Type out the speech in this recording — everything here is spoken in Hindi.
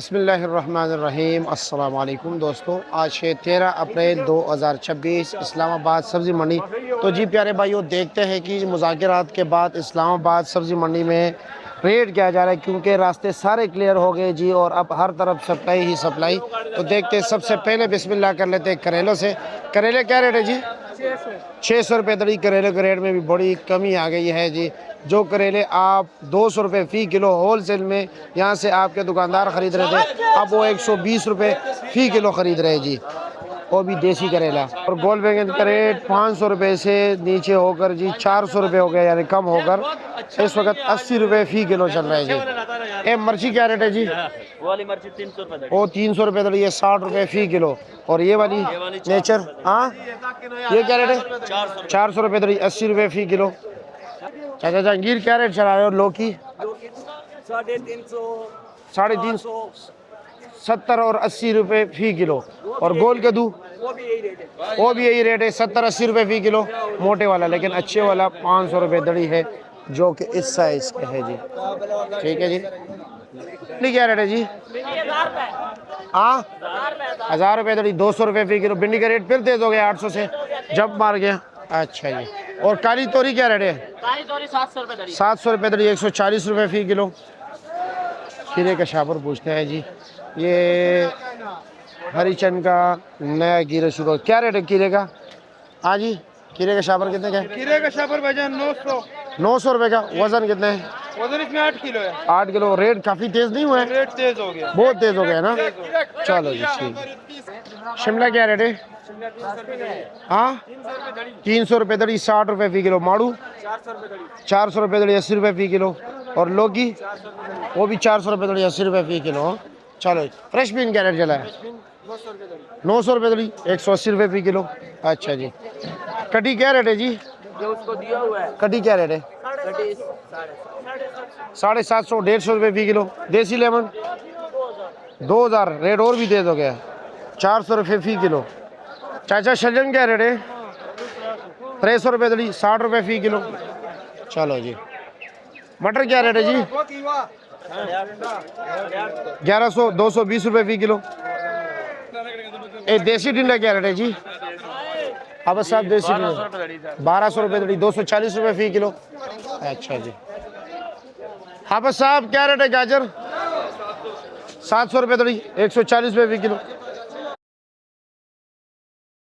बिस्मिल्लाहिर्रहमानिर्रहीम। अस्सलाम वालेकुम दोस्तों, आज है 13 अप्रैल 2026, इस्लामाबाद सब्ज़ी मंडी। तो जी प्यारे भाइयों, देखते हैं कि मुज़ाकरात के बाद इस्लामाबाद सब्ज़ी मंडी में रेट क्या जा रहा है, क्योंकि रास्ते सारे क्लियर हो गए जी और अब हर तरफ सप्लाई ही सप्लाई। तो देखते हैं, सबसे पहले बिस्मिल्लाह कर लेते हैं करेलों से। करेले क्या रेट है जी? 600 रुपये दड़ी। करेले के रेट में भी बड़ी कमी आ गई है जी। जो करेले आप 200 रुपये फ़ी किलो होल सेल में यहाँ से आपके दुकानदार ख़रीद रहे थे, अब वो 120 रुपये फ़ी किलो ख़रीद रहे हैं जी, वो भी देसी करेला। और गोल बैंगन का रेट 500 रुपये से नीचे होकर जी 400 रुपये हो गया, यानी कम होकर इस वक्त 80 रुपये फ़ी किलो चल रहा है जी। ए मिर्ची क्या रेट है जी? वाली मिर्ची 300 रुपये। वो 300 रुपये दड़ी है, 60 रुपये फ़ी किलो। और ये वाली नेचर, हाँ ये क्या रेट है? 400 रुपये दड़ी, 80 रुपये फ़ी किलो। चाचा जहांगीर क्या रेट चला रहे हो? लौकी 350, 70 और 80 रुपये फ़ी किलो। और गोल कद्दू वो भी यही रेट है, 70-80 रुपये फ़ी किलो मोटे वाला, लेकिन अच्छे वाला 500 रुपये दड़ी है, जो कि इस साइज़ का है जी। ठीक है जी। भिंडी क्या रेट है जी? हाँ 1000 रुपये दड़ी, 200 रुपये फ़ी किलो। भिंडी का रेट फिर तेज़ हो गया, 800 से जब मार गया। अच्छा जी। और काली तोरी क्या रेट है? काली तोरी 700 रुपये दड़ी। 700 रुपये दड़ी, 140 रुपये फ़ी किलो। खीरे का शापर पूछते हैं जी। ये हरीचंद का नया खीरा शुरू, क्या रेट है खीरे का? हाँ जी, खीरे का शापर कितने का है? खीरे का शापर भाईजान 900 रुपये का। वज़न कितने है? वजन इसमें 8 किलो है। 8 किलो। रेट काफ़ी तेज़ नहीं हुआ है? रेट तेज हो गया, बहुत तेज़ हो गया ना। चलो जी ठीक। शिमला क्या रेट है? हाँ 300 रुपये दड़ी, 60 रुपये फ़ी किलो। माड़ू 400 रुपये दड़ी, 80 रुपये फ़ी किलो। और लौकी वो भी 400 रुपये दड़ी, 80 रुपये फ़ी किलो। चलो, फ्रेश बीन क्या रेट चला है? 900 रुपये दड़ी, 180 रुपये फ़ी किलो। अच्छा जी। कटी क्या रेट है जी? जो उसको दिया हुआ है कटी क्या रेट है? 750, 150 रुपये फ़ी किलो। देसी लेमन 2000, रेट और भी तेज़ हो गया, 400 रुपये फ़ी किलो। चाचा शलजम क्या रेट है? 300 रुपये दड़ी, 60 रुपये फ़ी किलो। चलो जी। मटर क्या रेट है जी? 1100, 220 रुपये फ़ी किलो। ए देसी टिंडा क्या रेट है जी? हाँ बस साहब, देसी टिंडा 1200 रुपये दड़ी, 240 रुपये फ़ी किलो। अच्छा जी। हाँ बस साहब, क्या रेट है गाजर? 700 रुपये दड़ी, 140 रुपये फ़ी किलो।